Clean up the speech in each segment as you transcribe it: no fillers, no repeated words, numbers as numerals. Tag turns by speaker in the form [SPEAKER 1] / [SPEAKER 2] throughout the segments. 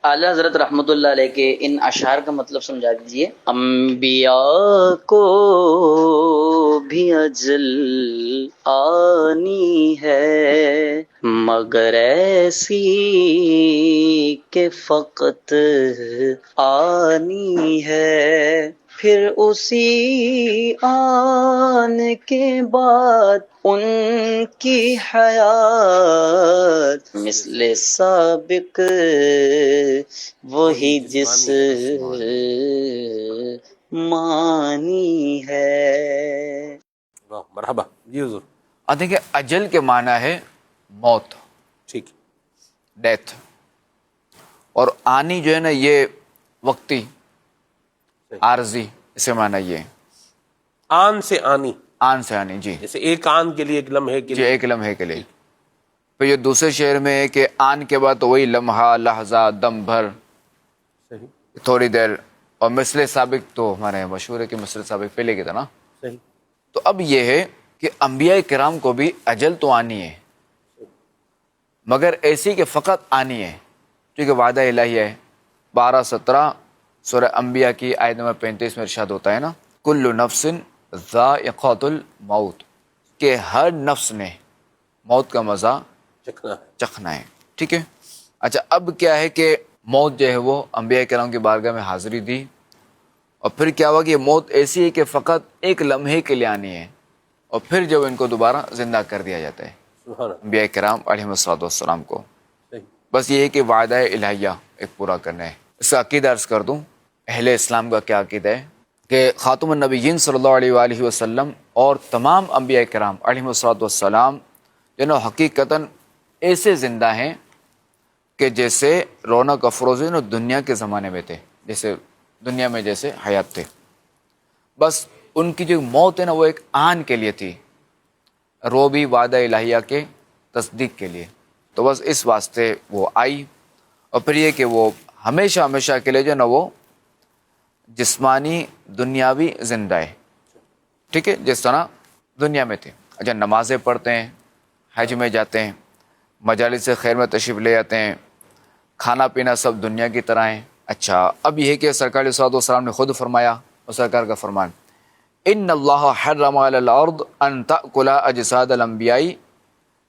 [SPEAKER 1] اعلیٰ حضرت رحمۃ اللہ علیہ کے ان اشعار کا مطلب سمجھا دیجئے۔ انبیاء کو بھی اجل آنی ہے، مگر ایسی کہ فقط آنی ہے، پھر اسی آن کے بعد ان کی حیات مثل سابق وہی جس مانی ہے۔
[SPEAKER 2] واہ مرحبا جی حضور۔
[SPEAKER 3] اور دیکھیں اجل کے معنی ہے موت،
[SPEAKER 2] ٹھیک،
[SPEAKER 3] ڈیتھ، اور آنی جو ہے نا یہ وقتی عارضی، اسے معنی یہ
[SPEAKER 2] آن سے آنی،
[SPEAKER 3] آن سے آنی، جی
[SPEAKER 2] جیسے ایک آن کے لیے، ایک لمحے کے
[SPEAKER 3] جی
[SPEAKER 2] لیے۔
[SPEAKER 3] ایک لمحے کے لیے۔ پھر یہ دوسرے شعر میں ہے کہ آن کے بعد تو وہی لمحہ، لحظہ، دم بھر،
[SPEAKER 2] صحیح
[SPEAKER 3] تھوڑی دیر، اور مثل سابق تو ہمارے مشہور ہے کہ مثل سابق پہلے کی تھا نا۔
[SPEAKER 2] صحیح،
[SPEAKER 3] تو اب یہ ہے کہ انبیاء کرام کو بھی اجل تو آنی ہے، مگر ایسی کہ فقط آنی ہے، کیونکہ وعدہ الہی ہے۔ 12-17 سورہ انبیاء کی آیت نمبر 35 میں ارشاد ہوتا ہے نا، کل نفس ذائقۃ الموت، کہ ہر نفس نے موت کا مزہ
[SPEAKER 2] چکھنا ہے۔
[SPEAKER 3] چکھنا ہے، ٹھیک ہے۔ اچھا اب کیا ہے کہ موت جو ہے وہ انبیاء کرام کی بارگاہ میں حاضری دی، اور پھر کیا ہوا کہ یہ موت ایسی ہے کہ فقط ایک لمحے کے لیے آنی ہے، اور پھر جب ان کو دوبارہ زندہ کر دیا جاتا ہے
[SPEAKER 2] سبحان اللہ،
[SPEAKER 3] انبیاء کرام علیہ السلام کو۔
[SPEAKER 2] صحیح،
[SPEAKER 3] بس یہ ہے کہ وعدہ الہیہ ایک پورا کرنا ہے۔ اس کا عقیدہ عرض کر دوں، اہل اسلام کا کیا عقیدہ ہے کہ خاتم النبیین صلی اللہ علیہ وآلہ وسلم اور تمام انبیاء کرام علیہ السلام جنہوں حقیقتاً ایسے زندہ ہیں کہ جیسے رونق افروزین اور دنیا کے زمانے میں تھے، جیسے دنیا میں جیسے حیات تھے، بس ان کی جو موت ہے نا وہ ایک آن کے لیے تھی، رو بھی وعدہ الہیہ کے تصدیق کے لیے، تو بس اس واسطے وہ آئی، اور پھر یہ کہ وہ ہمیشہ ہمیشہ کے لیے جو نا وہ جسمانی دنیاوی زندہ ہے، ٹھیک ہے، جس طرح دنیا میں تھے۔ اچھا نمازیں پڑھتے ہیں، حج میں جاتے ہیں، مجالس خیر میں تشریف لے جاتے ہیں، کھانا پینا سب دنیا کی طرح ہے۔ اچھا اب یہ ہے کہ سرکار علیہ السلام نے خود فرمایا، اور سرکار کا فرمان، ان اللہ حرم علی الارض ان تأکل اجساد الانبیاء،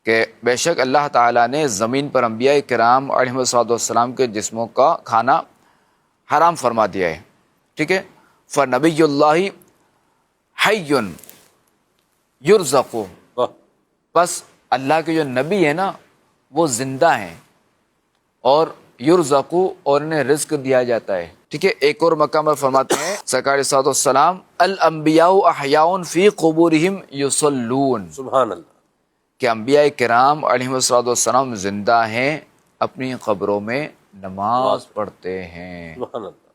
[SPEAKER 3] کہ بے شک اللہ تعالیٰ نے زمین پر انبیاء کرام علیہ السلام کے جسموں کا کھانا حرام فرما دیا ہے، ٹھیک ہے۔ فنبی اللہ حی یرزق،
[SPEAKER 2] واہ،
[SPEAKER 3] بس اللہ کے جو نبی ہے نا وہ زندہ ہیں اور یرزق، اور انہیں رزق دیا جاتا ہے، ٹھیک ہے۔ ایک اور مقام پر فرماتے ہیں سرکار صلی اللہ علیہ وسلم، الانبیاء احیاء فی قبورہم یصلون،
[SPEAKER 2] سبحان اللہ،
[SPEAKER 3] کہ انبیاء کرام علیہ السلام زندہ ہیں، اپنی قبروں میں نماز پڑھتے ہیں۔
[SPEAKER 2] سبحان اللہ۔